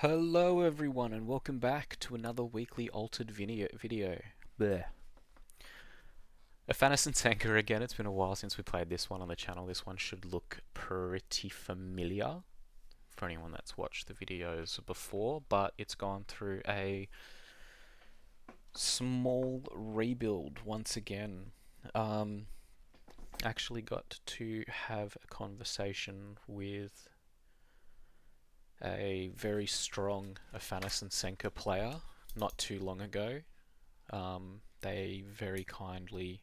Hello everyone and welcome back to another weekly altered video. Bleh. Afanas and Senka again. It's been a while since we played this one on the channel. This one should look pretty familiar for anyone that's watched the videos before, but it's gone through a small rebuild once again. Actually got to have a conversation with a very strong Afanas and Senka player not too long ago. They very kindly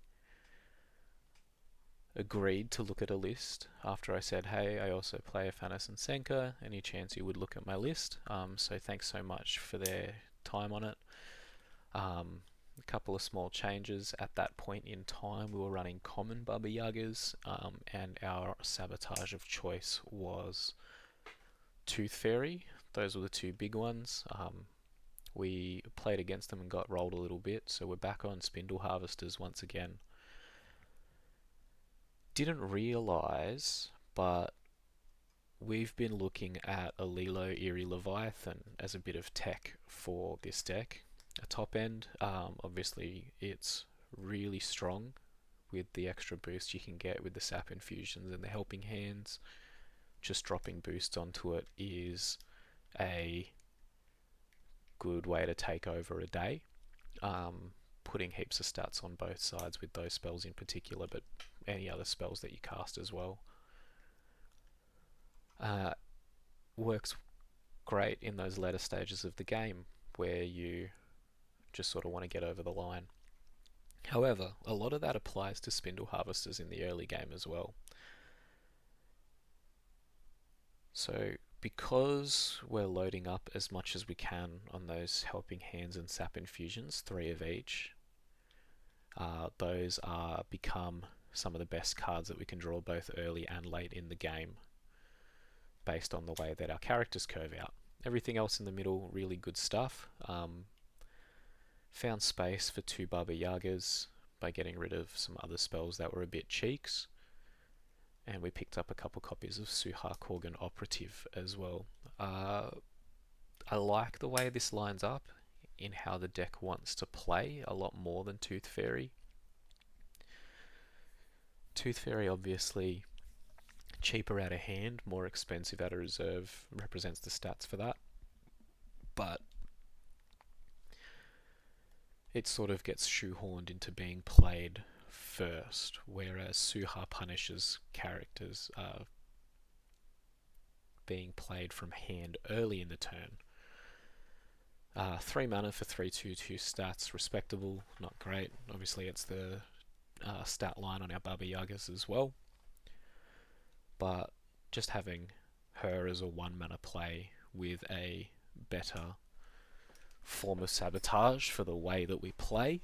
agreed to look at a list after I said, hey, I also play Afanas and Senka. Any chance you would look at my list? So thanks so much for their time on it. A couple of small changes. At that point in time, we were running common Baba Yagas, and our sabotage of choice was Tooth Fairy. Those were the two big ones. We played against them and got rolled a little bit, so we're back on Spindle Harvesters once again. Didn't realise, but we've been looking at a Lilo Eerie Leviathan as a bit of tech for this deck. A top end, obviously it's really strong with the extra boost you can get with the sap infusions and the helping hands. Just dropping boosts onto it is a good way to take over a day. Putting heaps of stats on both sides with those spells in particular, but any other spells that you cast as well. Works great in those later stages of the game where you just sort of want to get over the line. However, a lot of that applies to Spindle Harvesters in the early game as well. So because we're loading up as much as we can on those helping hands and sap infusions, 3 of each, those are become some of the best cards that we can draw both early and late in the game based on the way that our characters curve out. Everything else in the middle, really good stuff. Found space for 2 Baba Yagas by getting rid of some other spells that were a bit cheeks. And we picked up a couple copies of Suha Korgan Operative as well. I like the way this lines up in how the deck wants to play a lot more than Tooth Fairy. Tooth Fairy obviously cheaper out of hand, more expensive out of reserve, represents the stats for that. But it sort of gets shoehorned into being played first, whereas Suha punishes characters being played from hand early in the turn. 3 mana for 3/2/2 stats, respectable, not great. Obviously it's the stat line on our Baba Yagas as well. But just having her as a 1 mana play with a better form of sabotage for the way that we play,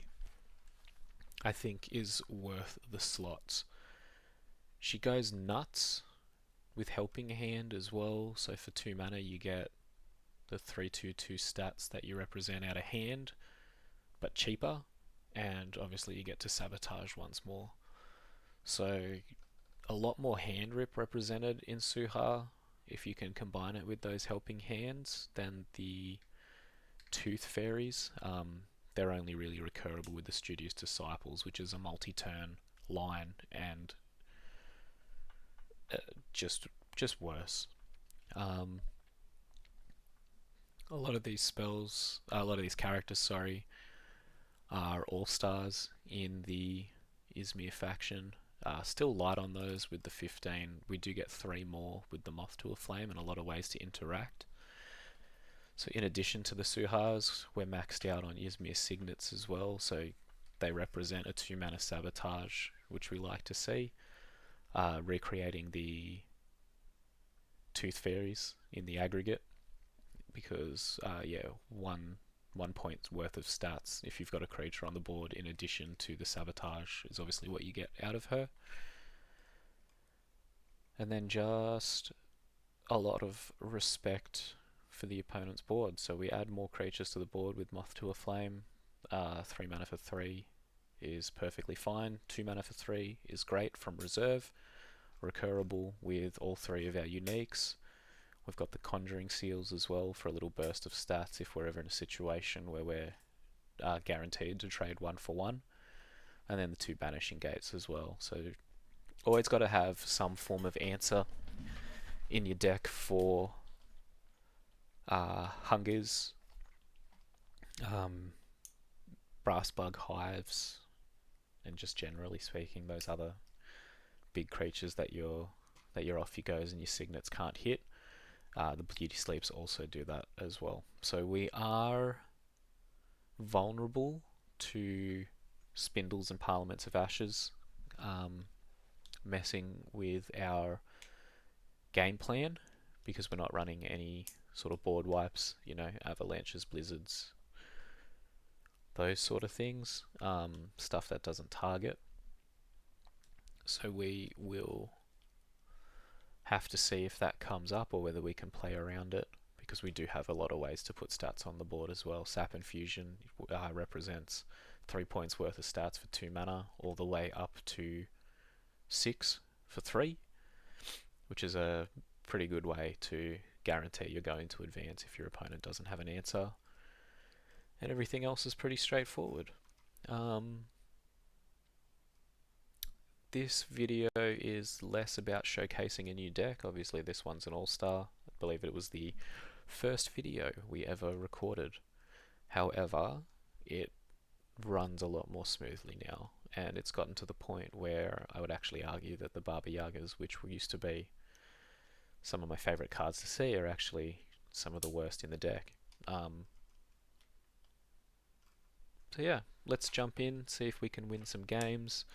I think is worth the slots. She goes nuts with Helping Hand as well, so for 2 mana you get the 3/2/2 stats that you represent out of hand, but cheaper, and obviously you get to sabotage once more. So a lot more hand rip represented in Suha if you can combine it with those helping hands than the Tooth Fairies. They're only really recurable with the Studious Disciples, which is a multi-turn line and just worse. A lot of these spells, a lot of these characters, sorry, are all-stars in the Izmir faction. Still light on those with the 15. We do get 3 more with the Moth to a Flame and a lot of ways to interact. So in addition to the Suhas, we're maxed out on Izmir Signets as well, so they represent a 2 mana sabotage, which we like to see. Recreating the Tooth Fairies in the aggregate, because one point's worth of stats if you've got a creature on the board in addition to the sabotage is obviously what you get out of her. And then just a lot of respect for the opponent's board. So we add more creatures to the board with Moth to a Flame. 3 mana for 3 is perfectly fine. 2 mana for 3 is great from reserve. Recurable with all 3 of our uniques. We've got the Conjuring Seals as well for a little burst of stats if we're ever in a situation where we're guaranteed to trade 1 for 1. And then the 2 Banishing Gates as well. So always got to have some form of answer in your deck for Hungers, Brass Bug Hives, and just generally speaking, those other big creatures that your off you goes and your signets can't hit. The Beauty Sleeps also do that as well. So we are vulnerable to Spindles and Parliaments of Ashes messing with our game plan, because we're not running any sort of board wipes, avalanches, blizzards, those sort of things, stuff that doesn't target. So we will have to see if that comes up or whether we can play around it, because we do have a lot of ways to put stats on the board as well. Sap Infusion represents 3 points worth of stats for 2 mana, all the way up to 6 for 3, which is a pretty good way to guarantee you're going to advance if your opponent doesn't have an answer. And everything else is pretty straightforward. This video is less about showcasing a new deck. Obviously this one's an all-star. I believe it was the first video we ever recorded. However, it runs a lot more smoothly now, and it's gotten to the point where I would actually argue that the Baba Yagas, which used to be some of my favourite cards to see, are actually some of the worst in the deck. So yeah, let's jump in, see if we can win some games,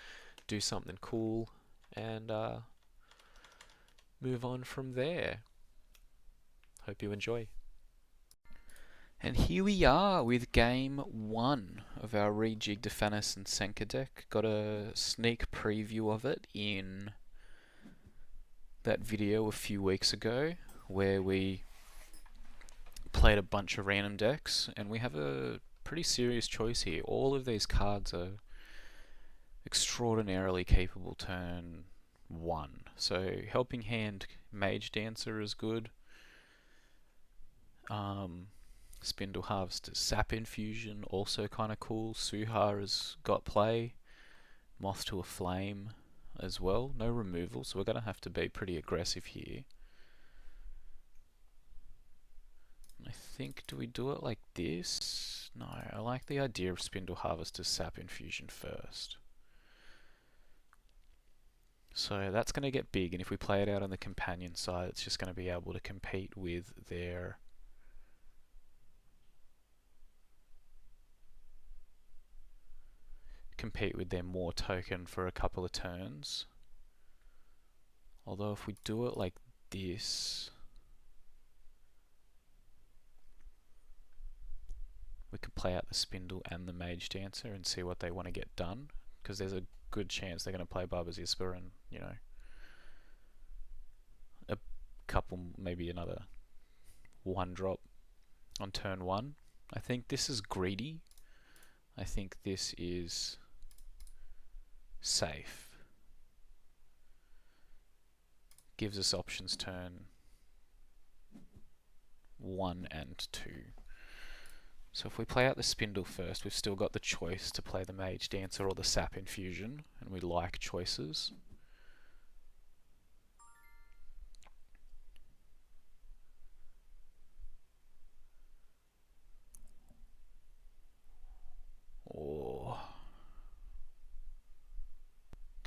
do something cool, and move on from there. Hope you enjoy. And here we are with game 1 of our rejigged Afanas and Senka deck. Got a sneak preview of it in that video a few weeks ago, where we played a bunch of random decks, and we have a pretty serious choice here. All of these cards are extraordinarily capable turn 1. So Helping Hand Mage Dancer is good. Spindle Harvesters, Sap Infusion, also kind of cool. Suha has got play. Moth to a Flame as well. No removal, so we're going to have to be pretty aggressive here. I think, do we do it like this? No, I like the idea of Spindle Harvesters, Sap Infusion first. So that's going to get big, and if we play it out on the companion side, it's just going to be able to compete with their more token for a couple of turns. Although if we do it like this, we could play out the Spindle and the Mage Dancer and see what they want to get done, because there's a good chance they're going to play Baba's Ispa and, a couple, maybe another 1-drop on turn 1. I think this is greedy. I think this is safe. Gives us options turn 1 and 2. So if we play out the Spindle first, we've still got the choice to play the Mage Dancer or the Sap Infusion, and we like choices.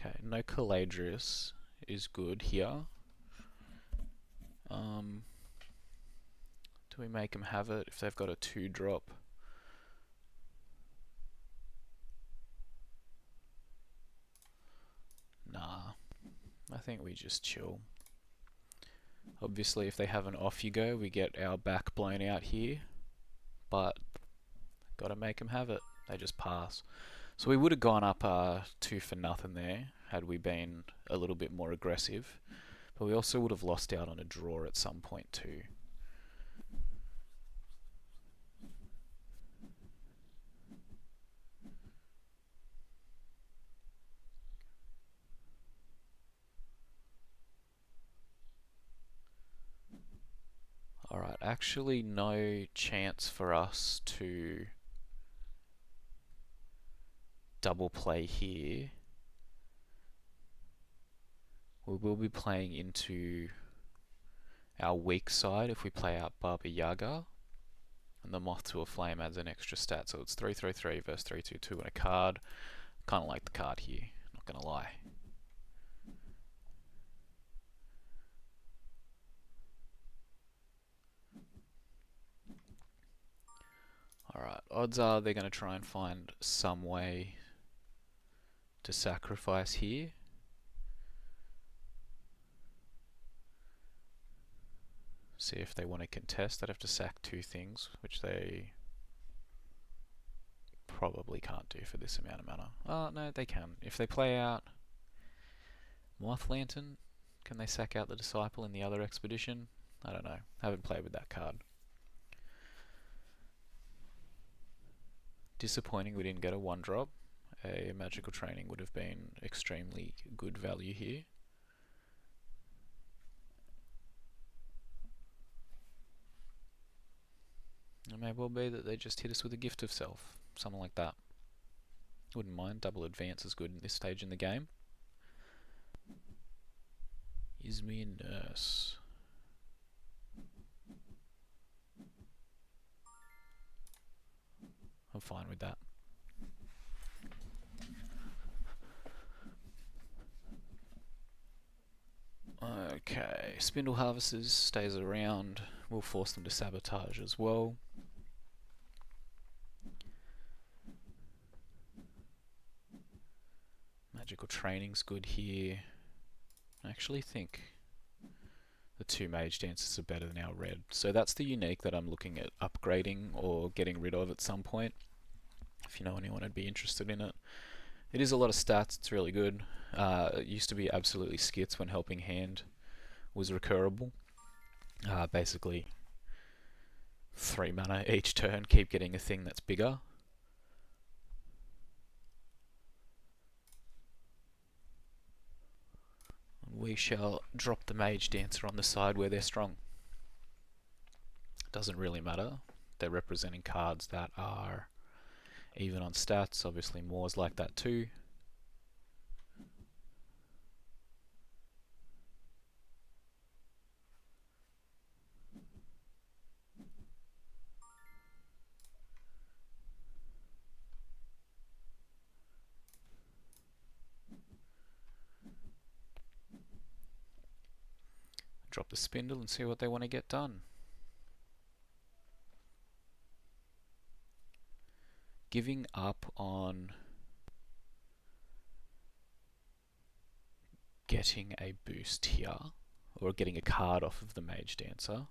Okay, no Caladrius is good here. Do we make them have it if they've got a 2-drop? Nah, I think we just chill. Obviously if they have an off you go, we get our back blown out here, but gotta make them have it. They just pass. So we would have gone up 2 for nothing there had we been a little bit more aggressive, but we also would have lost out on a draw at some point too. actually no chance for us to double play here. We will be playing into our weak side if we play out Baba Yaga. And the Moth to a Flame adds an extra stat, so it's 3/3/3 versus 3/2/2 and a card. Kind of like the card here, not gonna lie. Alright, odds are they're going to try and find some way to sacrifice here. See if they want to contest. They'd have to sack 2 things, which they probably can't do for this amount of mana. Oh, no, they can. If they play out Moth Lantern, can they sack out the Disciple in the other expedition? I don't know. Haven't played with that card. Disappointing we didn't get a 1-drop. A Magical Training would have been extremely good value here. It may well be that they just hit us with a Gift of Self. Something like that. Wouldn't mind. Double advance is good in this stage in the game. Izmir Nurse. I'm fine with that. Okay, Spindle Harvesters stays around. We'll force them to sabotage as well. Magical Training's good here. I actually think the 2 Mage Dances are better than our red. So that's the unique that I'm looking at upgrading or getting rid of at some point. If you know anyone who'd be interested in it. It is a lot of stats, it's really good. It used to be absolutely skits when Helping Hand was recurable. Basically 3 mana each turn, keep getting a thing that's bigger. We shall drop the Mage Dancer on the side where they're strong. Doesn't really matter. They're representing cards that are even on stats. Obviously Moore's like that too. Drop the Spindle and see what they want to get done. Giving up on getting a boost here, or getting a card off of the Mage Dancer.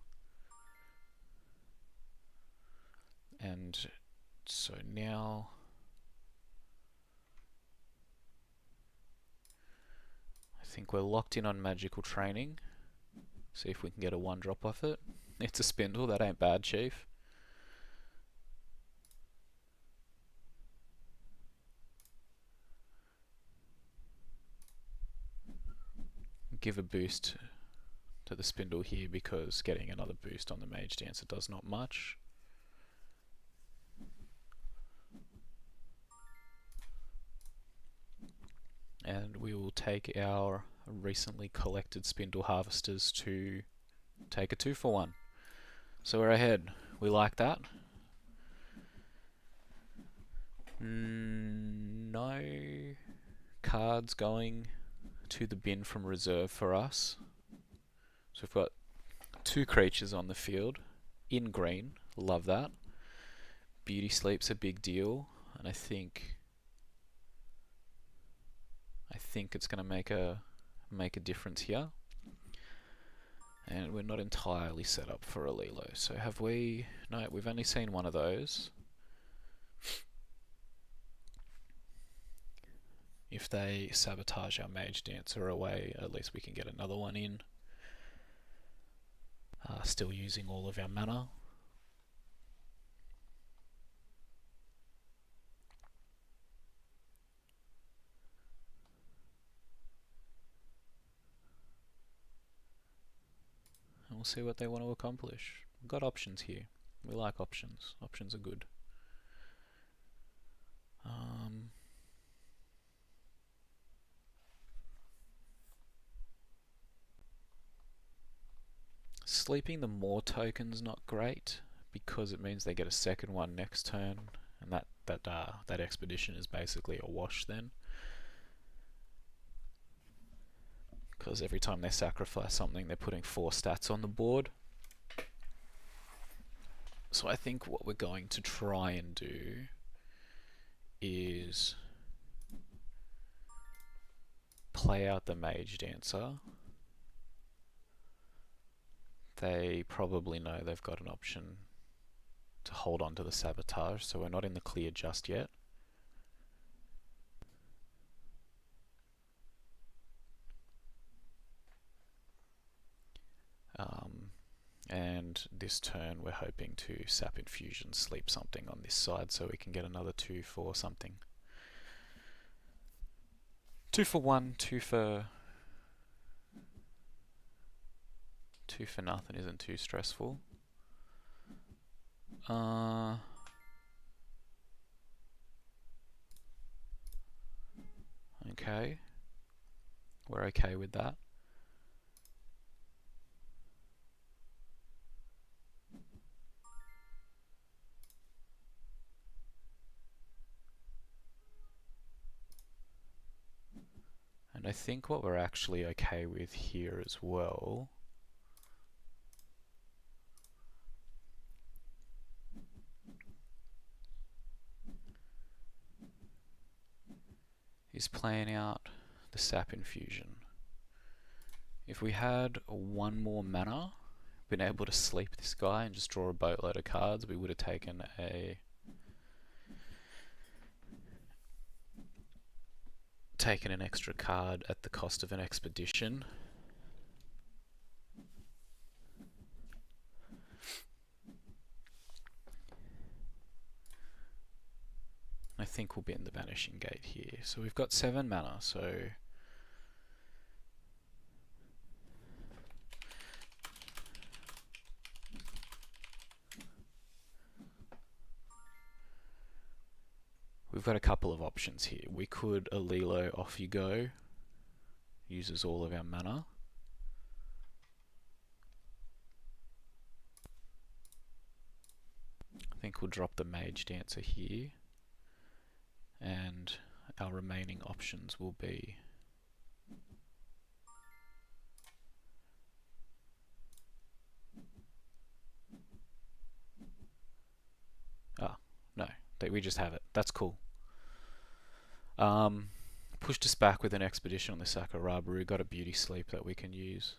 And so now I think we're locked in on Magical Training. See if we can get a 1-drop off it. It's a Spindle, that ain't bad, Chief. Give a boost to the Spindle here because getting another boost on the Mage Dancer does not much. And we will take our recently collected Spindle Harvesters to take a 2-for-1. So we're ahead. We like that. No cards going to the bin from reserve for us. So we've got 2 creatures on the field in green. Love that. Beauty Sleep's a big deal, and I think it's going to make a difference here. And we're not entirely set up for a Lilo. So have we? No, we've only seen one of those. If they sabotage our Mage Dancer away, at least we can get another one in. Still using all of our mana. And we'll see what they want to accomplish. We've got options here. We like options. Options are good. Sleeping the more tokens not great because it means they get a second one next turn, and that expedition is basically a wash then. Because every time they sacrifice something, they're putting 4 stats on the board. So I think what we're going to try and do is play out the Mage Dancer. They probably know they've got an option to hold on to the Sabotage, so we're not in the clear just yet. And this turn we're hoping to Sap Infusion sleep something on this side so we can get another 2 for something. 2 for 1, 2 for... 2 for nothing isn't too stressful. Okay. We're okay with that. And I think what we're actually okay with here as well is playing out the Sap Infusion. If we had 1 more mana, been able to sleep this guy and just draw a boatload of cards, we would have taken an extra card at the cost of an expedition. I think we'll be in the Vanishing Gate here. So we've got 7 mana, so we've got a couple of options here. We could Alilo Off You Go, uses all of our mana. I think we'll drop the Mage Dancer here, and our remaining options will be no, we just have it. That's cool. Pushed us back with an expedition on the Sakurabaru. Got a Beauty Sleep that we can use.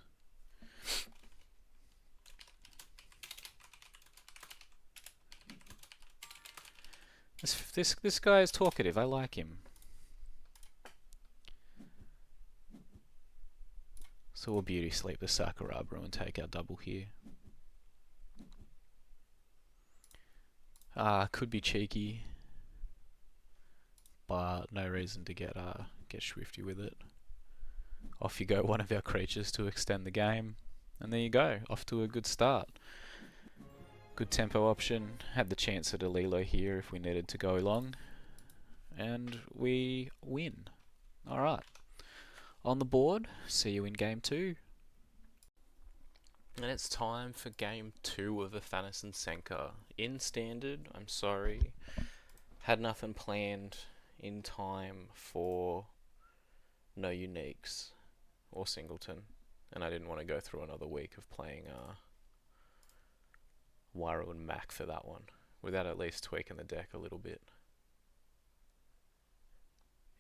This guy is talkative. I like him. So we'll Beauty Sleep the Sakurabaru and take our double here. Could be cheeky, but no reason to get swifty with it. Off you go, one of our creatures to extend the game, and there you go, off to a good start. Good tempo option, had the chance at a Lilo here if we needed to go long, and we win. Alright, on the board, see you in game 2. And it's time for game 2 of Afanas and Senka. In standard, I'm sorry, had nothing planned in time for no uniques or singleton, and I didn't want to go through another week of playing Wairo and Mac for that one without at least tweaking the deck a little bit.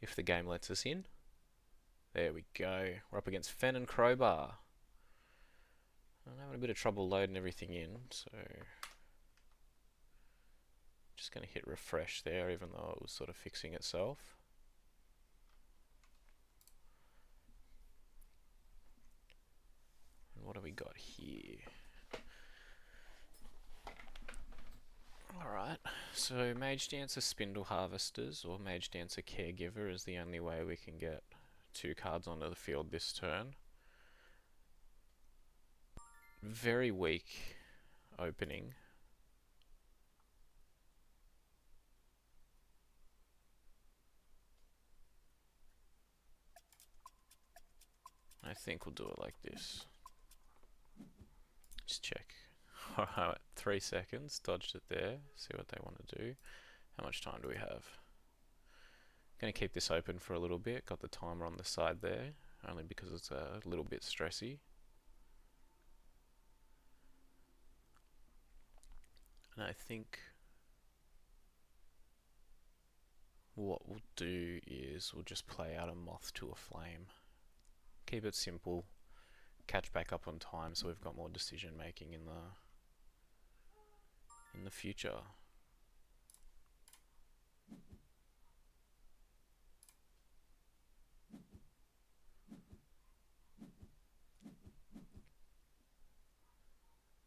If the game lets us in. There we go. We're up against Fen and Crowbar. I'm having a bit of trouble loading everything in, so just going to hit refresh there, even though it was sort of fixing itself. And what do we got here? Alright, so Mage Dancer Spindle Harvesters, or Mage Dancer Caregiver, is the only way we can get 2 cards onto the field this turn. Very weak opening. I think we'll do it like this. Just check. Alright, 3 seconds. Dodged it there. See what they want to do. How much time do we have? Going to keep this open for a little bit. Got the timer on the side there, only because it's a little bit stressy. And I think what we'll do is we'll just play out a moth to a flame. Keep it simple. Catch back up on time so we've got more decision making in the future.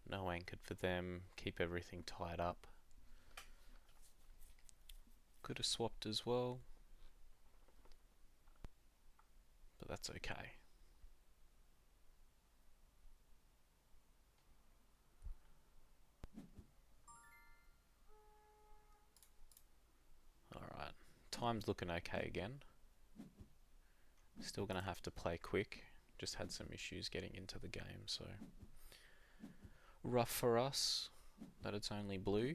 No anchored for them. Keep everything tied up. Could have swapped as well, but that's okay. Alright, time's looking okay again. Still gonna have to play quick. Just had some issues getting into the game, so rough for us that it's only blue.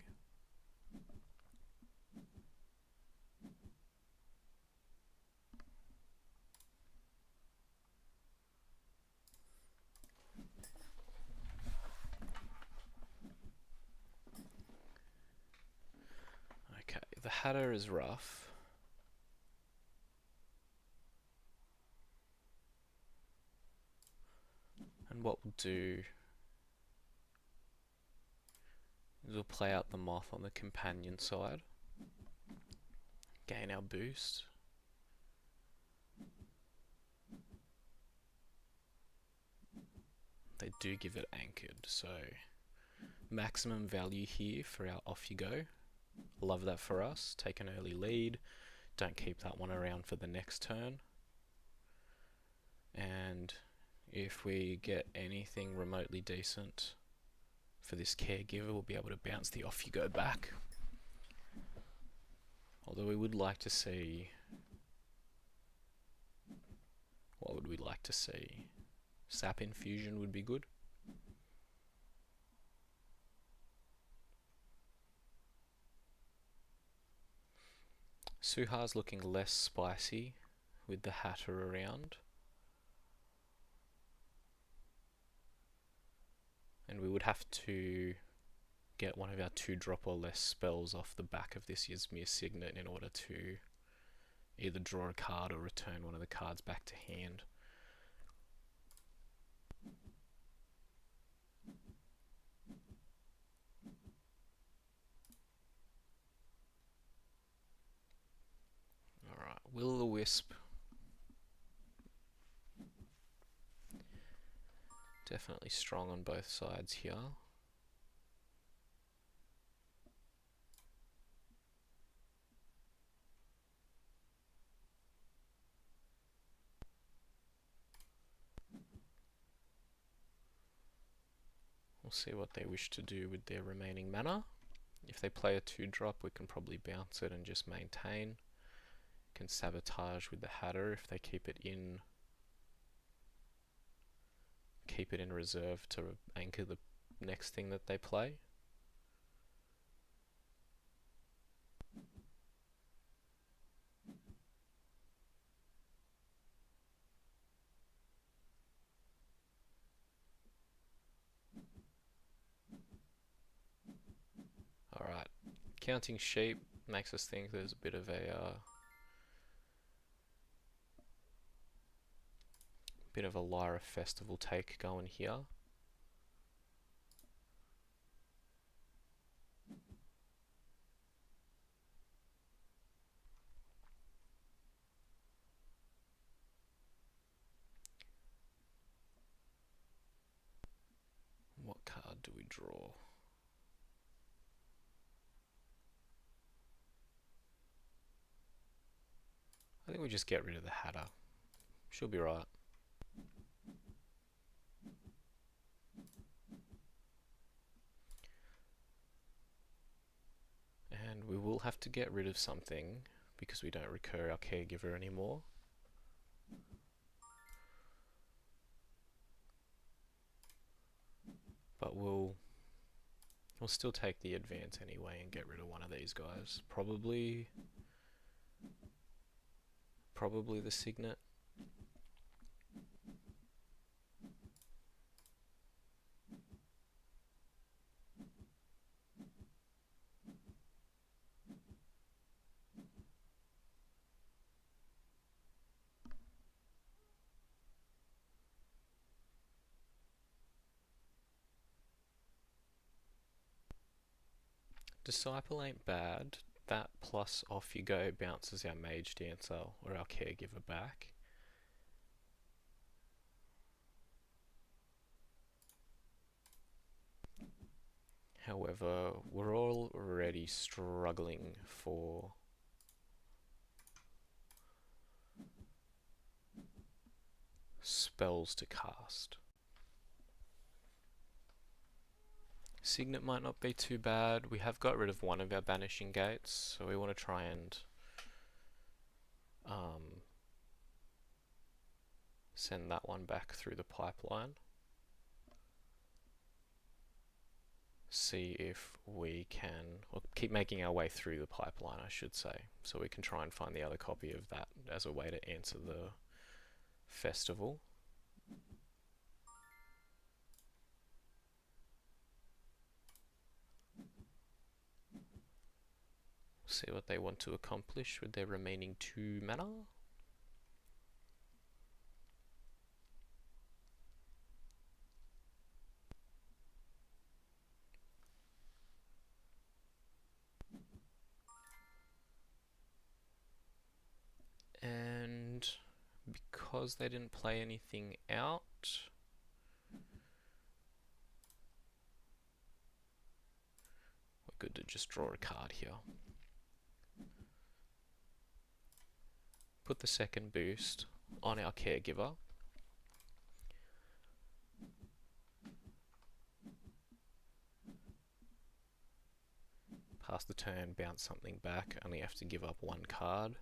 Okay, the Hatter is rough. And what we'll do is we'll play out the moth on the companion side. Gain our boost. They do give it anchored, so maximum value here for our off you go. Love that for us. Take an early lead. Don't keep that one around for the next turn. And if we get anything remotely decent for this caregiver, we'll be able to bounce the off you go back. Although we would like to see... What would we like to see? Sap infusion would be good. Suha's looking less spicy with the Hatter around. And we would have to get one of our 2-drop or less spells off the back of this Ysmir Signet in order to either draw a card or return one of the cards back to hand. Alright, Will-o-the-Wisp. Definitely strong on both sides here. We'll see what they wish to do with their remaining mana. If they play a 2-drop, we can probably bounce it and just maintain. Can sabotage with the Hatter if they keep it in reserve to anchor the next thing that they play. Alright, counting sheep makes us think there's a bit of a Lyra Festival take going here. What card do we draw? I think we just get rid of the Hatter. She'll be right. And we will have to get rid of something because we don't recur our caregiver anymore. But we'll still take the advance anyway and get rid of one of these guys. Probably the Signet. Disciple ain't bad. That plus Off You Go bounces our Mage Dancer or our caregiver back. However, we're already struggling for spells to cast. Signet might not be too bad. We have got rid of one of our Banishing Gates, so we want to try and send that one back through the pipeline. See if we can, or keep making our way through the pipeline, I should say, so we can try and find the other copy of that as a way to answer the festival. See what they want to accomplish with their remaining 2 mana. And because they didn't play anything out, we're good to just draw a card here. Put the second boost on our caregiver. Pass the turn, bounce something back, only have to give up 1 card.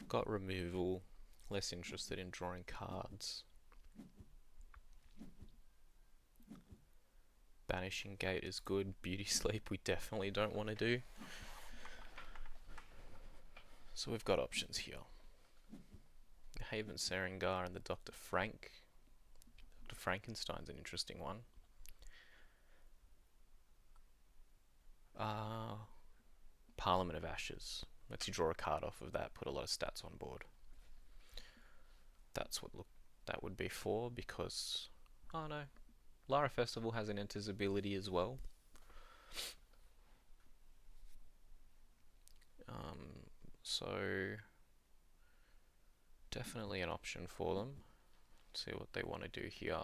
Got removal, less interested in drawing cards. Banishing Gate is good. Beauty Sleep we definitely don't want to do. So we've got options here. The Haven Serengar and the Dr. Frank. Dr. Frankenstein's an interesting one. Parliament of Ashes. Lets you draw a card off of that, put a lot of stats on board. That's what that would be for, because... oh no. Lara Festival has an Enters ability as well. So... definitely an option for them. Let's see what they want to do here.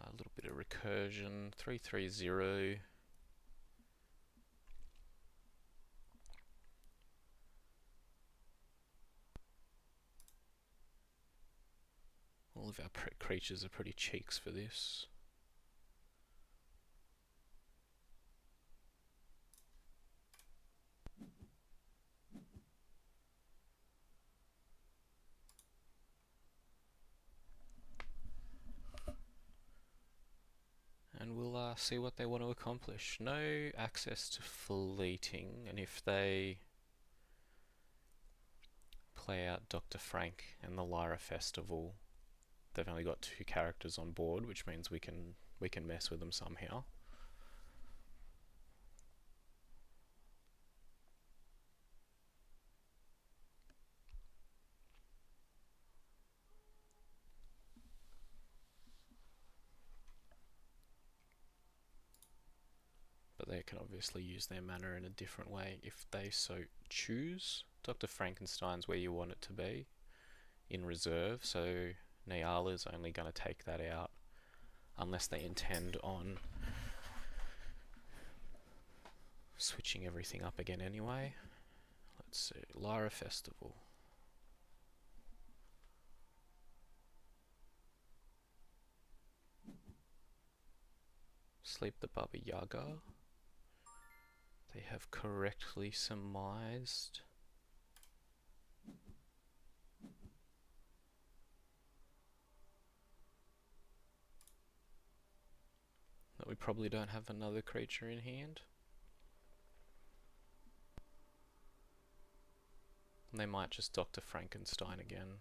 A little bit of recursion, 3/3/0. All of our creatures are pretty cheeks for this. And we'll see what they want to accomplish. No access to fleeting, and if they play out Dr. Frank and the Lyra Festival, they've only got 2 characters on board, which means we can mess with them somehow. But they can obviously use their mana in a different way if they so choose Dr. Frankenstein's where you want it to be, in reserve, so Nyala's only going to take that out unless they intend on switching everything up again anyway. Let's see, Lyra Festival. Sleep the Baba Yaga. They have correctly surmised that we probably don't have another creature in hand. And they might just Dr. Frankenstein again.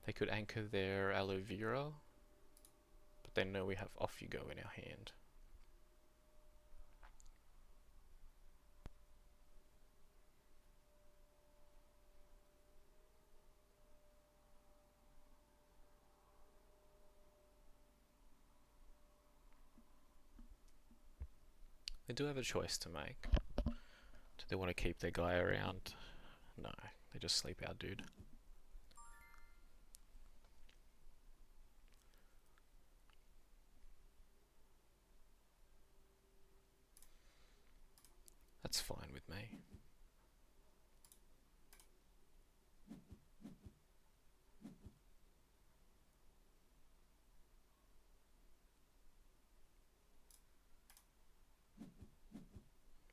They could anchor their aloe vera, but they know we have Off You Go in our hand. They do have a choice to make. Do they want to keep their guy around? No, they just sleep our dude. That's fine with me.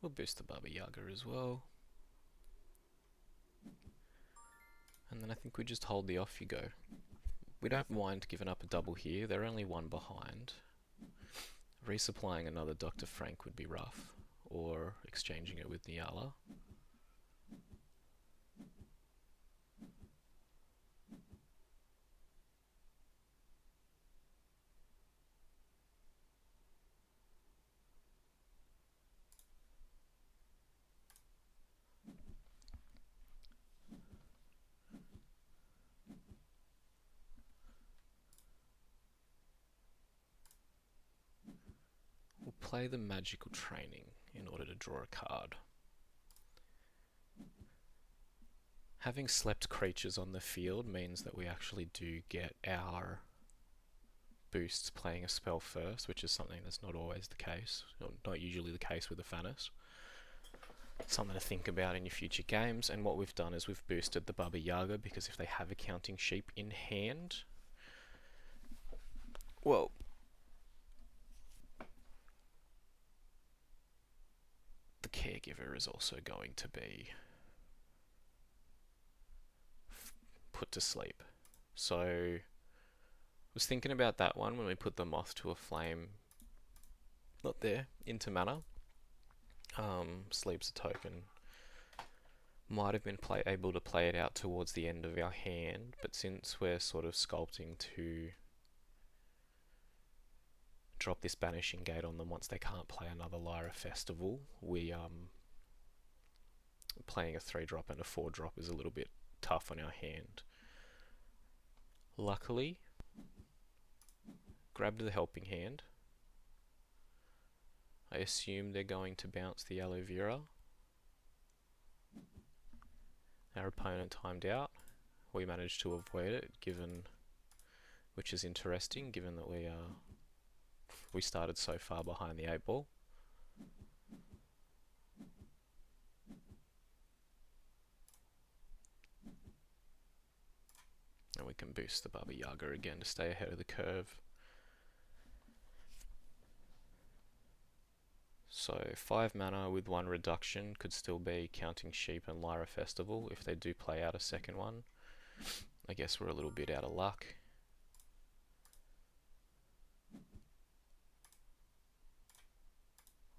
We'll boost the Baba Yaga as well. And then I think we just hold the Off You Go. We don't mind giving up a double here. They're only one behind. Resupplying another Dr. Frank would be rough, or exchanging it with Nyala. We'll play the Magical Training in order to draw a card. Having slept creatures on the field means that we actually do get our boosts playing a spell first, which is something that's not always the case, or not usually the case with Afanas. Something to think about in your future games. And what we've done is we've boosted the Baba Yaga, because if they have a Counting Sheep in hand, well, the caregiver is also going to be put to sleep. So I was thinking about that one when we put the Moth to a Flame, not there, into mana. Sleep's a token. Might have been able to play it out towards the end of our hand, but since we're sort of sculpting to drop this Banishing Gate on them once they can't play another Lyra Festival, we playing a 3-drop and a 4-drop is a little bit tough on our hand. Luckily, grabbed the Helping Hand. I assume they're going to bounce the aloe vera. Our opponent timed out. We managed to avoid it, which is interesting, given that we started so far behind the 8-ball. And we can boost the Baba Yaga again to stay ahead of the curve. So 5 mana with 1 reduction could still be Counting Sheep and Lyra Festival if they do play out a second one. I guess we're a little bit out of luck.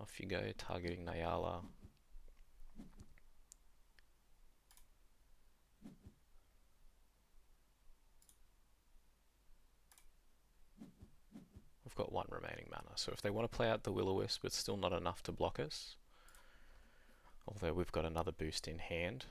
Off you go, targeting Nyala. We've got 1 remaining mana, so if they want to play out the Will-O-Wisp, it's still not enough to block us. Although we've got another boost in hand.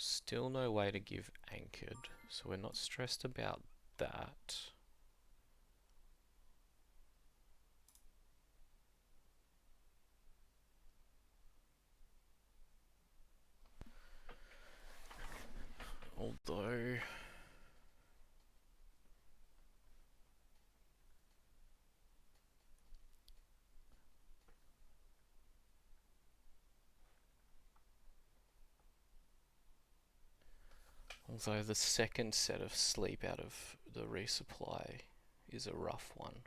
Still no way to give anchored, so we're not stressed about that. Although the second set of sleep out of the resupply is a rough one.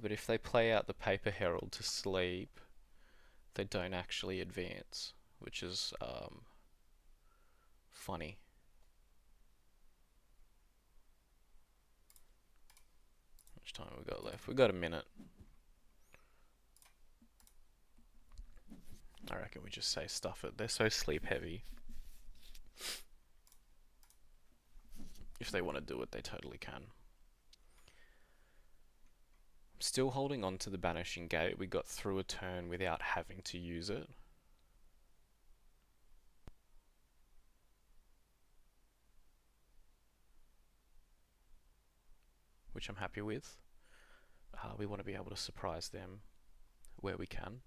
But if they play out the Paper Herald to sleep, they don't actually advance, which is funny. How much time have we got left? We've got a minute. I reckon we just say stuff it. They're so sleep heavy. If they want to do it, they totally can. Still holding on to the Banishing Gate. We got through a turn without having to use it. Which I'm happy with. We want to be able to surprise them where we can.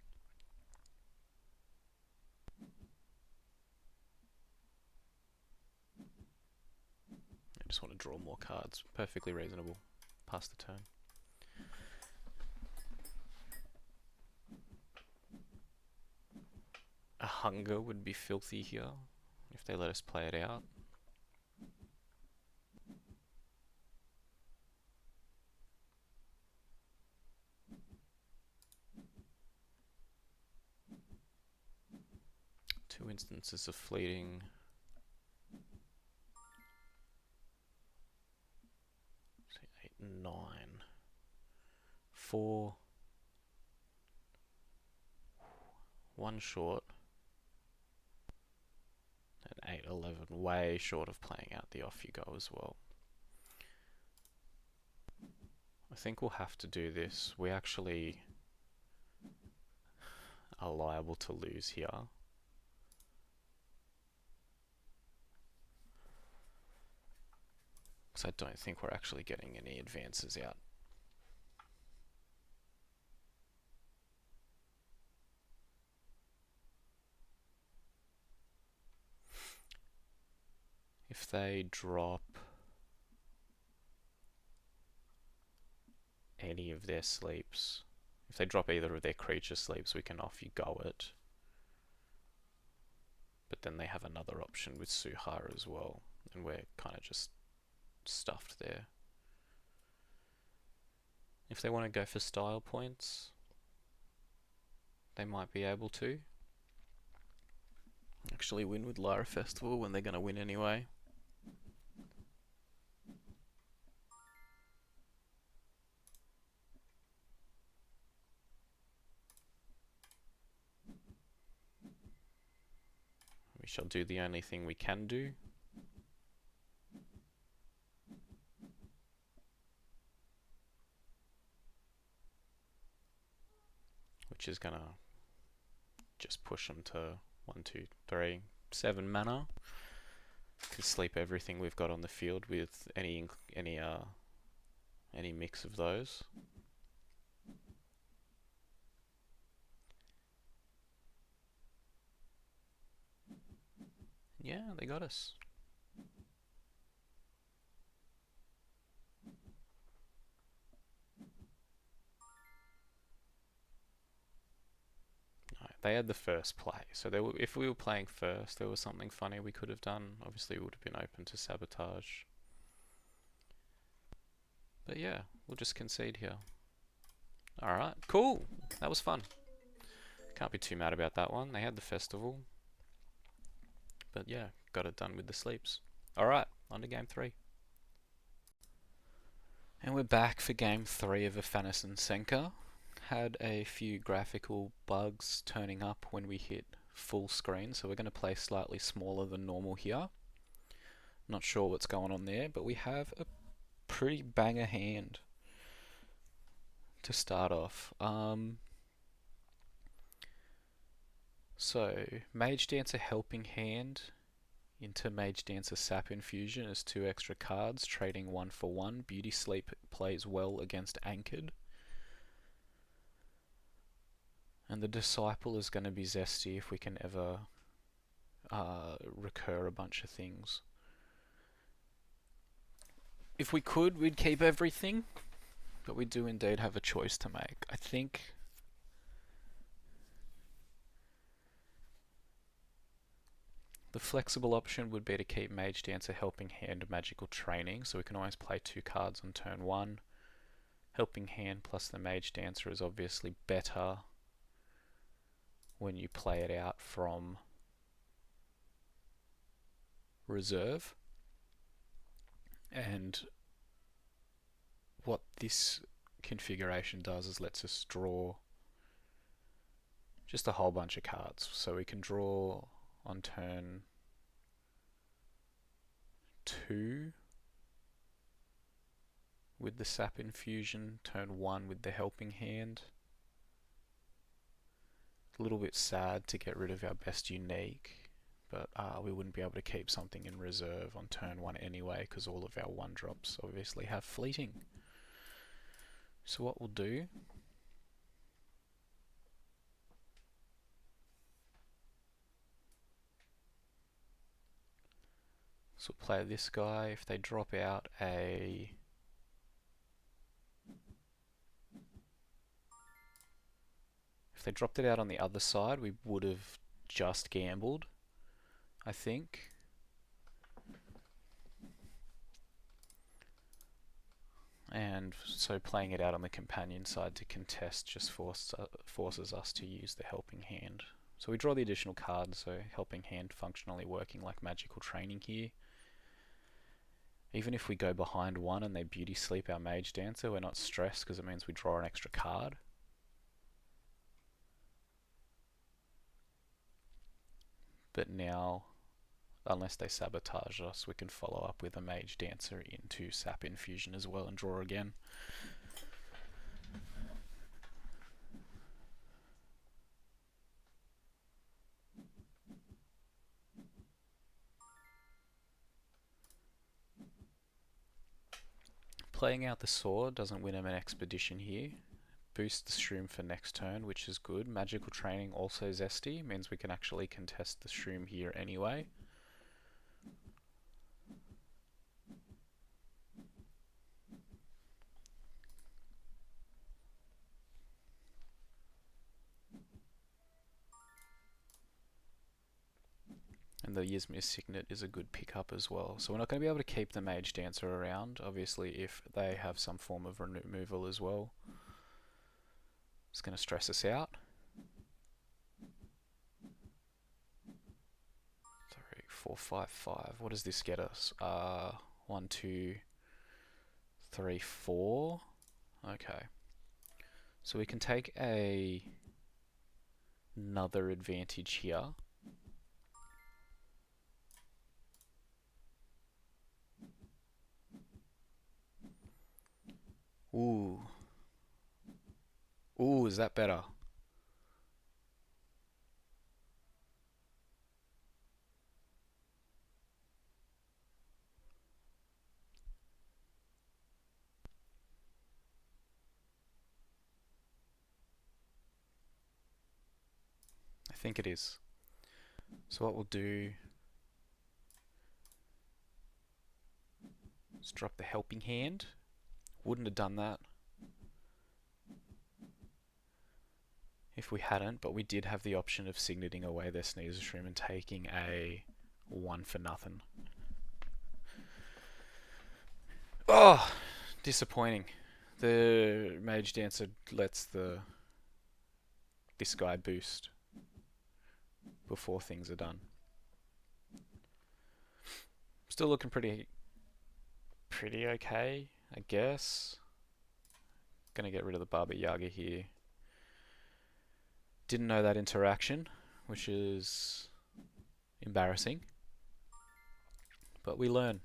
I just want to draw more cards. Perfectly reasonable. Pass the turn. A Hunger would be filthy here if they let us play it out. Two instances of fleeting. So 8, 9. 4. 1 short. And 8, 11. Way short of playing out the Off You Go as well. I think we'll have to do this. We actually are liable to lose here. Because I don't think we're actually getting any advances out. If they drop any of their sleeps, if they drop either of their creature sleeps, we can Off You Go it. But then they have another option with Suha as well, and we're kind of just stuffed there. If they want to go for style points, they might be able to. Actually win with Lyra Festival when they're going to win anyway. We shall do the only thing we can do. Which is going to just push them to 1, 2, 3, 7 mana. Can sleep everything we've got on the field with any mix of those. Yeah, they got us. No, they had the first play, so they were, if we were playing first, there was something funny we could have done. Obviously, we would have been open to sabotage. But yeah, we'll just concede here. Alright, cool. That was fun. Can't be too mad about that one. They had the festival. But yeah, got it done with the sleeps. Alright, on to game 3. And we're back for game 3 of Afanas and Senka. Had a few graphical bugs turning up when we hit full screen, so we're going to play slightly smaller than normal here. Not sure what's going on there, but we have a pretty banger hand to start off. So, Mage Dancer Helping Hand into Mage Dancer Sap Infusion is 2 extra cards, trading 1 for 1. Beauty Sleep plays well against Anchored. And the Disciple is going to be zesty if we can ever recur a bunch of things. If we could, we'd keep everything, but we do indeed have a choice to make. I think the flexible option would be to keep Mage Dancer Helping Hand Magical Training, so we can always play 2 cards on turn 1. Helping Hand plus the Mage Dancer is obviously better when you play it out from reserve. And what this configuration does is lets us draw just a whole bunch of cards. So we can draw on turn 2 with the Sap Infusion, turn 1 with the Helping Hand. A little bit sad to get rid of our best unique, but we wouldn't be able to keep something in reserve on turn 1 anyway, because all of our 1-drops obviously have fleeting. So what we'll do so we'll play this guy. If they drop out a if they dropped it out on the other side, we would have just gambled, I think. And so playing it out on the companion side to contest just forces us to use the Helping Hand. So we draw the additional card, so Helping Hand functionally working like magical training here. Even if we go behind 1 and they Beauty Sleep our Mage Dancer, we're not stressed because it means we draw an extra card. But now, unless they sabotage us, we can follow up with a Mage Dancer into Sap Infusion as well and draw again. Playing out the sword doesn't win him an expedition here. Boost the Shroom for next turn, which is good. Magical Training also zesty, means we can actually contest the Shroom here anyway. And the Yzma Signet is a good pickup as well. So we're not going to be able to keep the Mage Dancer around, obviously, if they have some form of removal as well. It's going to stress us out. 3, 4, 5, 5. What does this get us? 1, 2, 3, 4. Okay. So we can take another advantage here. Ooh. Ooh, is that better? I think it is. So what we'll do is drop the Helping Hand. Wouldn't have done that if we hadn't, but we did have the option of signeting away their Sneasel Shroom and taking a 1 for nothing. Oh, disappointing. The Mage Dancer lets this guy boost before things are done. Still looking pretty okay, I guess. Gonna get rid of the Baba Yaga here. Didn't know that interaction which is embarrassing, but we learn.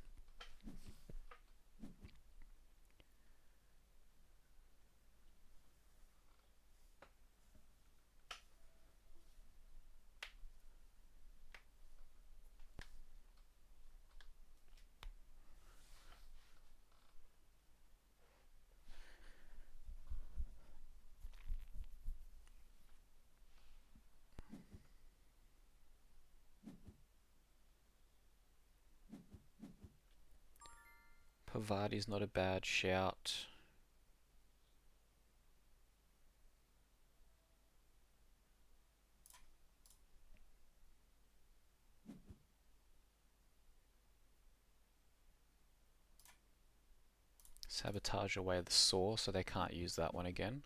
Pavadi's not a bad shout. Sabotage away the saw so they can't use that one again.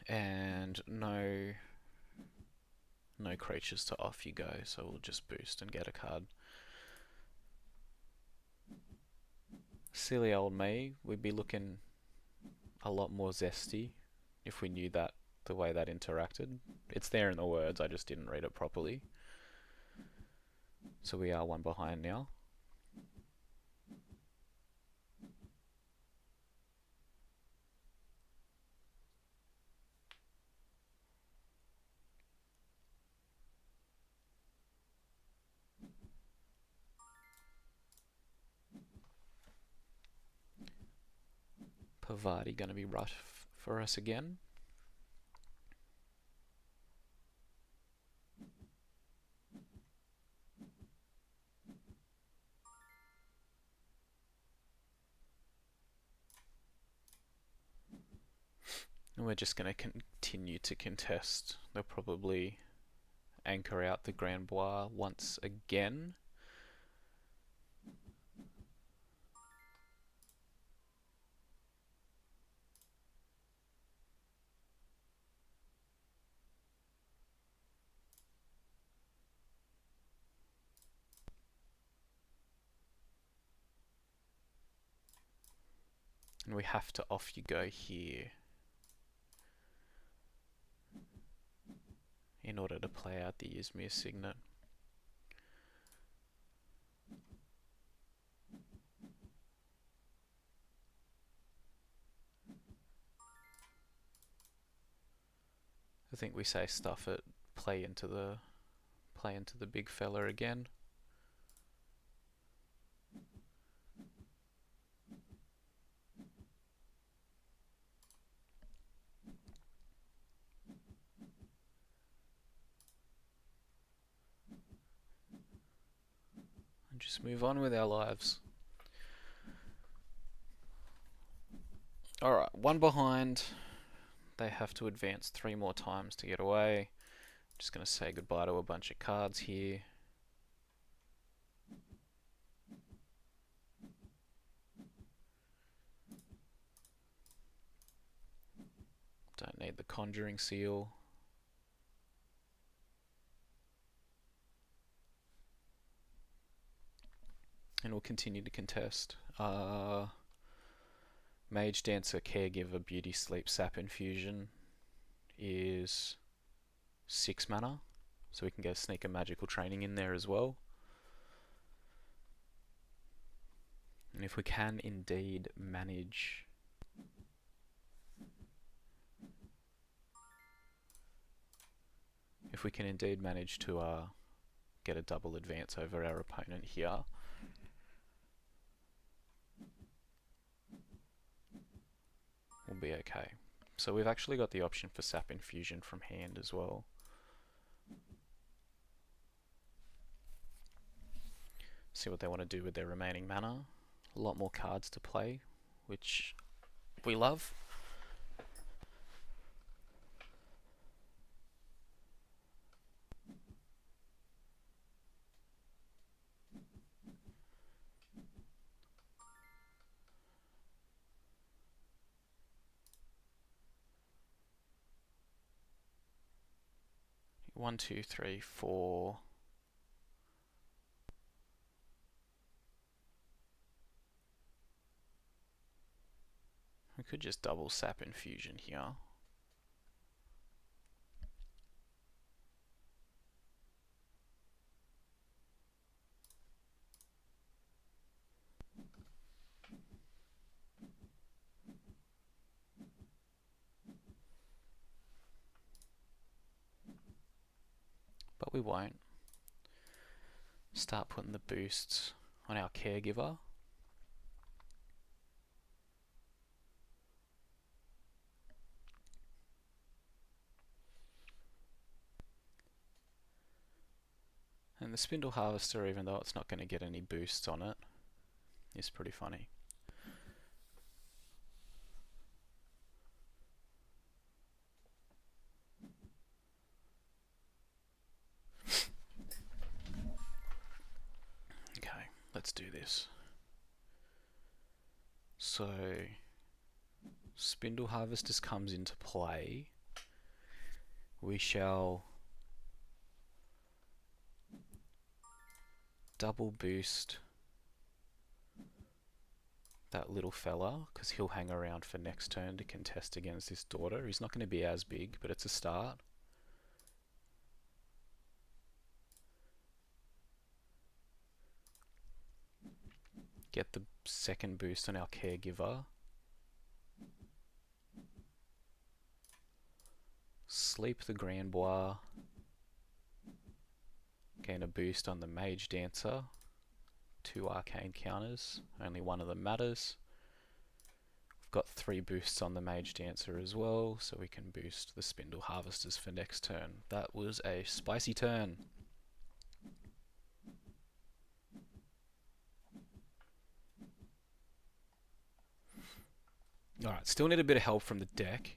And no creatures to off you go, so we'll just boost and get a card. Silly old me, we'd be looking a lot more zesty if we knew that the way that interacted. It's there in the words, I just didn't read it properly. So we are one behind now. Pavadi going to be rough for us again. And we're just going to continue to contest. They'll probably anchor out the Grand Bois once again. And we have to off you go here in order to play out the Izmir Signet. I think we say stuff it, play into the big fella again. And just move on with our lives. Alright, one behind. They have to advance 3 more times to get away. Just going to say goodbye to a bunch of cards here. Don't need the Conjuring Seal. And we'll continue to contest. Mage Dancer, Caregiver, Beauty Sleep, Sap Infusion is 6 mana. So we can get a Sneak and Magical Training in there as well. And if we can indeed manage to get a double advance over our opponent here, we'll be okay. So we've actually got the option for Sap Infusion from hand as well. See what they want to do with their remaining mana. A lot more cards to play, which we love. One, two, three, four. could just double sap infusion here. But we won't. Start putting the boosts on our caregiver. And the Spindle Harvester, even though it's not going to get any boosts on it, is pretty funny. Okay, let's do this. So, Spindle Harvesters comes into play. We shall double boost that little fella, because he'll hang around for next turn to contest against this daughter. He's not going to be as big, but it's a start. Get the second boost on our caregiver. Sleep the Grandbois. Gain a boost on the Mage Dancer. 2 arcane counters, only one of them matters. We've got 3 boosts on the Mage Dancer as well, so we can boost the Spindle Harvesters for next turn. That was a spicy turn. Alright, still need a bit of help from the deck.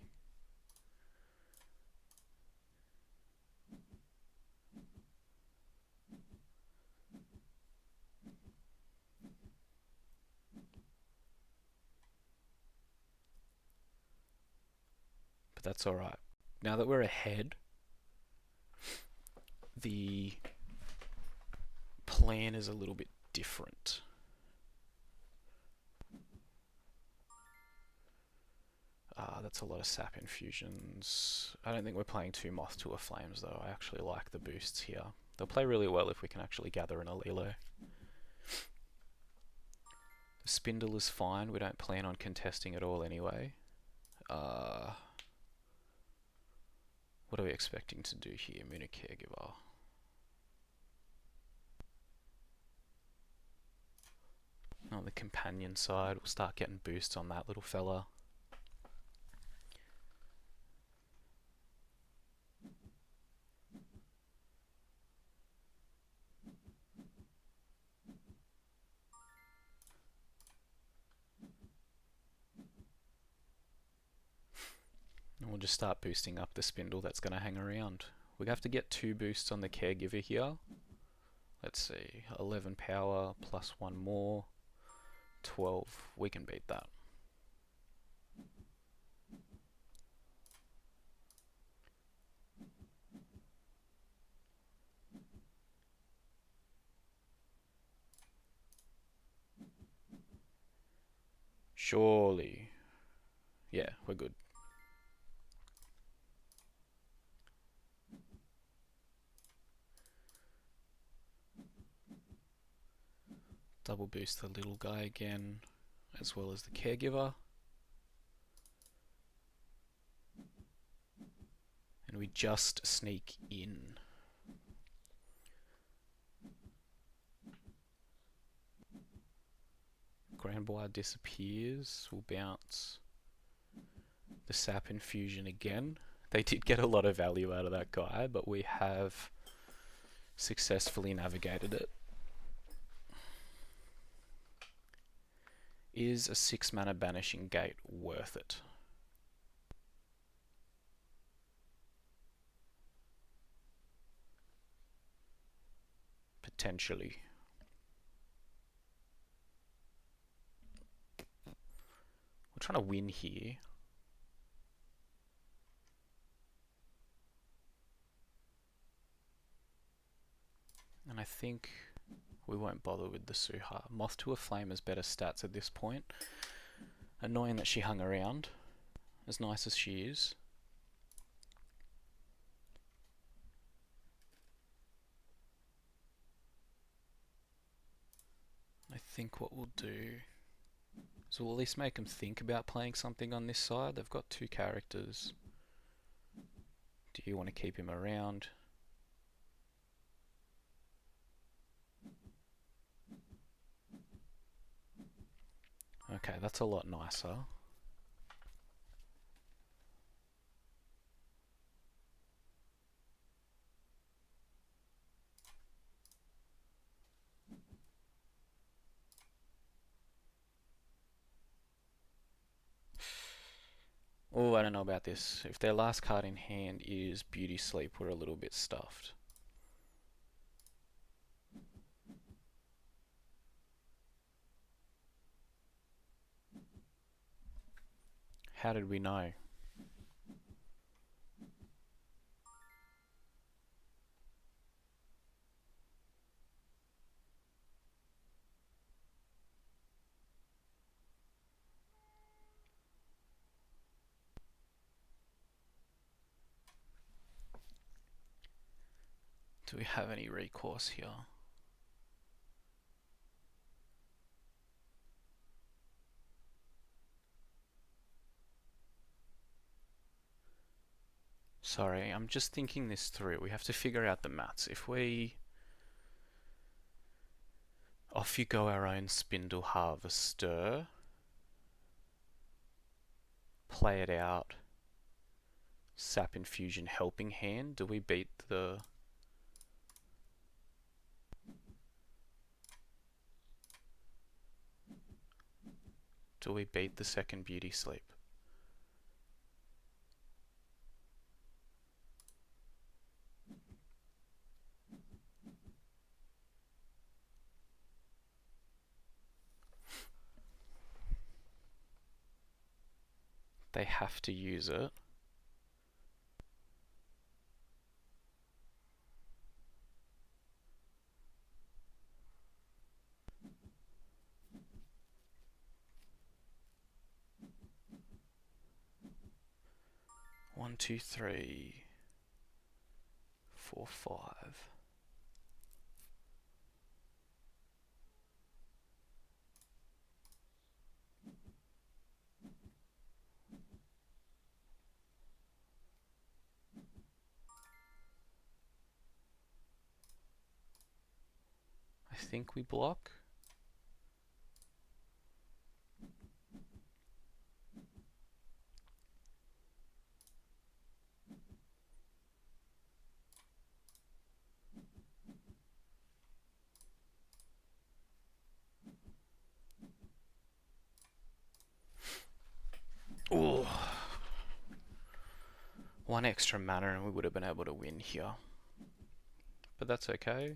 But that's alright. Now that we're ahead, the plan is a little bit different. That's a lot of sap infusions. I don't think we're playing 2 Moth to a Flames though. I actually like the boosts here. They'll play really well if we can actually gather an Alilo. The Spindle is fine. We don't plan on contesting at all anyway. What are we expecting to do here? Moon a Caregiver. On the companion side, we'll start getting boosts on that little fella. And we'll just start boosting up the Spindle that's going to hang around. We have to get 2 boosts on the caregiver here. Let's see, 11 power plus 1 more, 12. We can beat that. Surely. Yeah, we're good. Double boost the little guy again, as well as the caregiver. And we just sneak in. Grandbois disappears. We'll bounce the sap infusion again. They did get a lot of value out of that guy, but we have successfully navigated it. Is a 6 mana Banishing Gate worth it? Potentially. We're trying to win here. And I think we won't bother with the Suha. Moth to a Flame has better stats at this point. Annoying that she hung around, as nice as she is. I think what we'll do is we'll at least make them think about playing something on this side. They've got 2 characters. Do you want to keep him around? Okay, that's a lot nicer. Oh, I don't know about this. If their last card in hand is Beauty Sleep, we're a little bit stuffed. How did we know? Do we have any recourse here? Sorry, I'm just thinking this through. We have to figure out the maths. If we off you go our own Spindle Harvester, play it out, Sap Infusion Helping Hand, do we beat the... Do we beat the second Beauty Sleep? They have to use it. One, two, three, 4, 5. I think we block. Ooh. 1 extra mana and we would have been able to win here. But that's okay.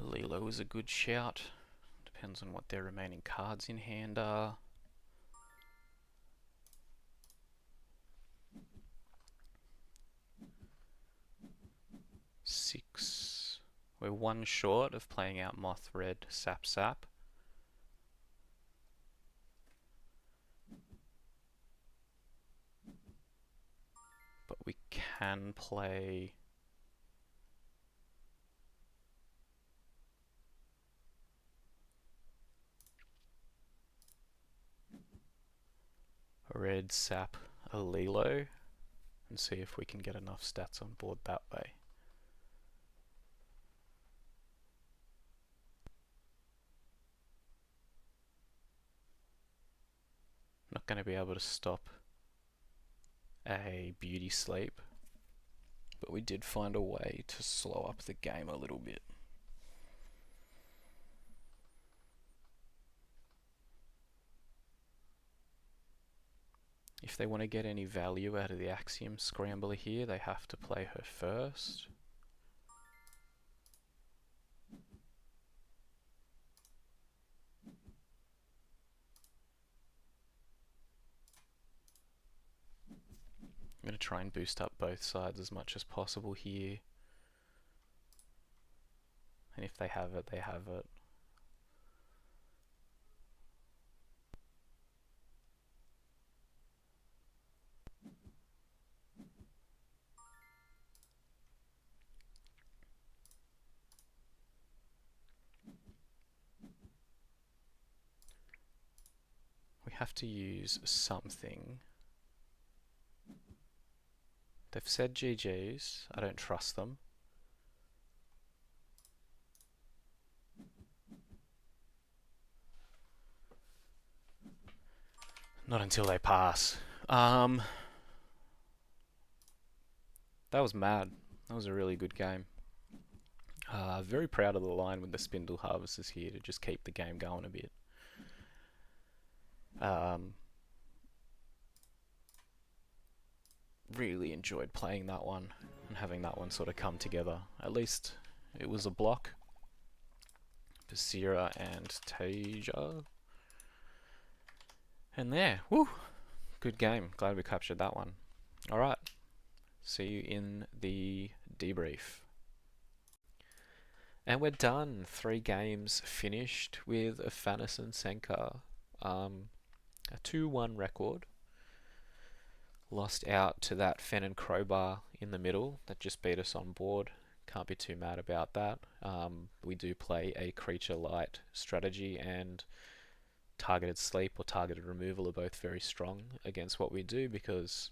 Lilo is a good shout. Depends on what their remaining cards in hand are. Six. We're 1 short of playing out Moth Red Sap Sap. But we can play Red Sap Alilo and see if we can get enough stats on board that way. Not going to be able to stop a Beauty Sleep, but we did find a way to slow up the game a little bit. If they want to get any value out of the Axiom Scrambler here, they have to play her first. I'm going to try and boost up both sides as much as possible here. And if they have it, they have it. We have to use something. They've said GG's. I don't trust them. Not until they pass. That was mad. That was a really good game. Very proud of the line with the Spindle Harvesters here to just keep the game going a bit. Really enjoyed playing that one and having that one sort of come together. At least it was a block. Basira and Tasia. And there, woo! Good game. Glad we captured that one. Alright, see you in the debrief. And we're done. 3 games finished with Afanas and Senka. A 2-1 record. Lost out to that Fen and Crowbar in the middle that just beat us on board. Can't be too mad about that. We do play a creature light strategy, and targeted sleep or targeted removal are both very strong against what we do, because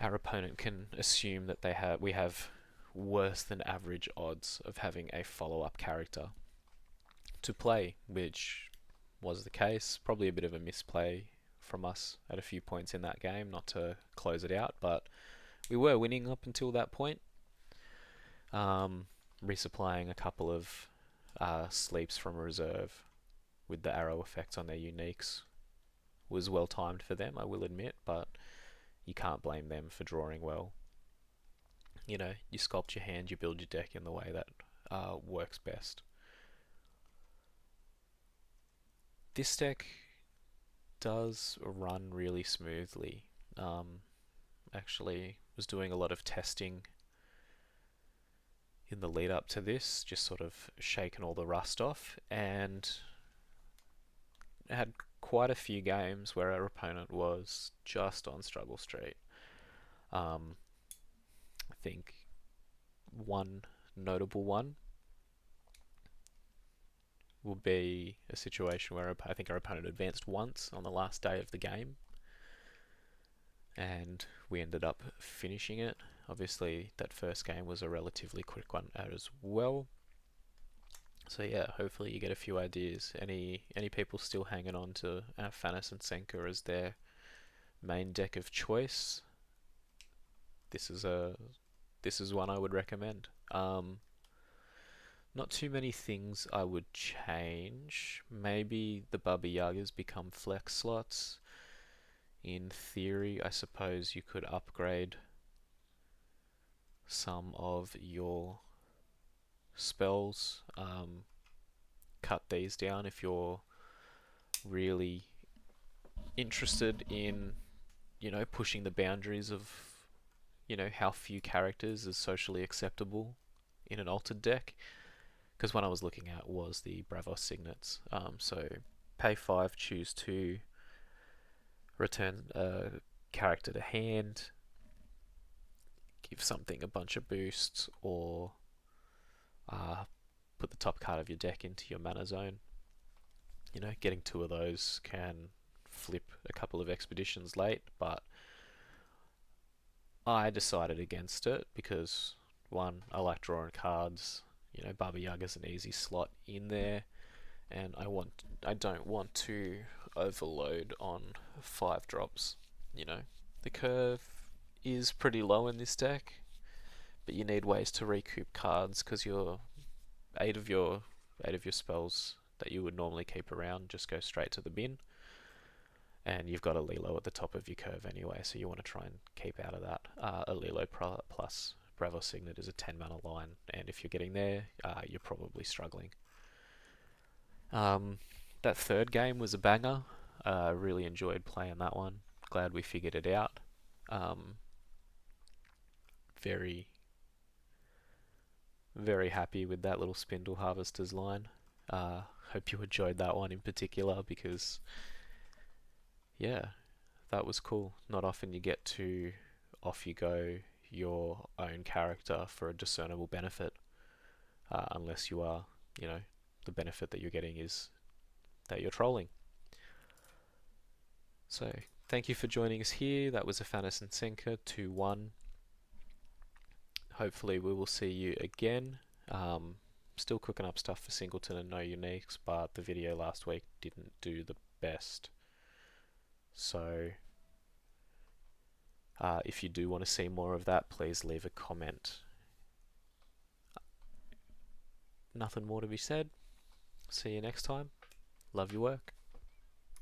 our opponent can assume that we have worse than average odds of having a follow-up character to play, which was the case. Probably a bit of a misplay from us at a few points in that game, not to close it out, but we were winning up until that point. Resupplying a couple of sleeps from reserve with the arrow effects on their uniques was well timed for them, I will admit, but you can't blame them for drawing well. You know, you sculpt your hand, you build your deck in the way that works best. This deck does run really smoothly. Actually was doing a lot of testing in the lead up to this, just sort of shaking all the rust off, and had quite a few games where our opponent was just on struggle street. I think one notable one will be a situation where I think our opponent advanced once on the last day of the game, and we ended up finishing it. Obviously, that first game was a relatively quick one as well. So yeah, hopefully you get a few ideas. Any people still hanging on to Afanas and Senka as their main deck of choice? This is one I would recommend. Not too many things I would change. Maybe the Baba Yagas become flex slots. In theory, I suppose you could upgrade some of your spells. Cut these down if you're really interested in, pushing the boundaries of, how few characters is socially acceptable in an altered deck. Because one I was looking at was the Bravos Signets. So pay 5, choose 2, return a character to hand, give something a bunch of boosts, or put the top card of your deck into your mana zone. Getting 2 of those can flip a couple of expeditions late, but I decided against it because, one, I like drawing cards. Baba Yaga's an easy slot in there, and I don't want to overload on 5 drops. The curve is pretty low in this deck, but you need ways to recoup cards because your 8 of your spells that you would normally keep around just go straight to the bin. and you've got a Lilo at the top of your curve anyway, so you want to try and keep out of that. A Lilo plus Bravo Signet is a 10 mana line, and if you're getting there, you're probably struggling. That third game was a banger. Really enjoyed playing that one. Glad we figured it out. Very, very happy with that little Spindle Harvesters line. Hope you enjoyed that one in particular because, yeah, that was cool. Not often you get to off you go your own character for a discernible benefit, unless you are, the benefit that you're getting is that you're trolling. So, thank you for joining us here. That was Afanas and Senka 2-1. Hopefully, we will see you again. Still cooking up stuff for Singleton and No Uniques, but the video last week didn't do the best. So, if you do want to see more of that, please leave a comment. Nothing more to be said. See you next time. Love your work.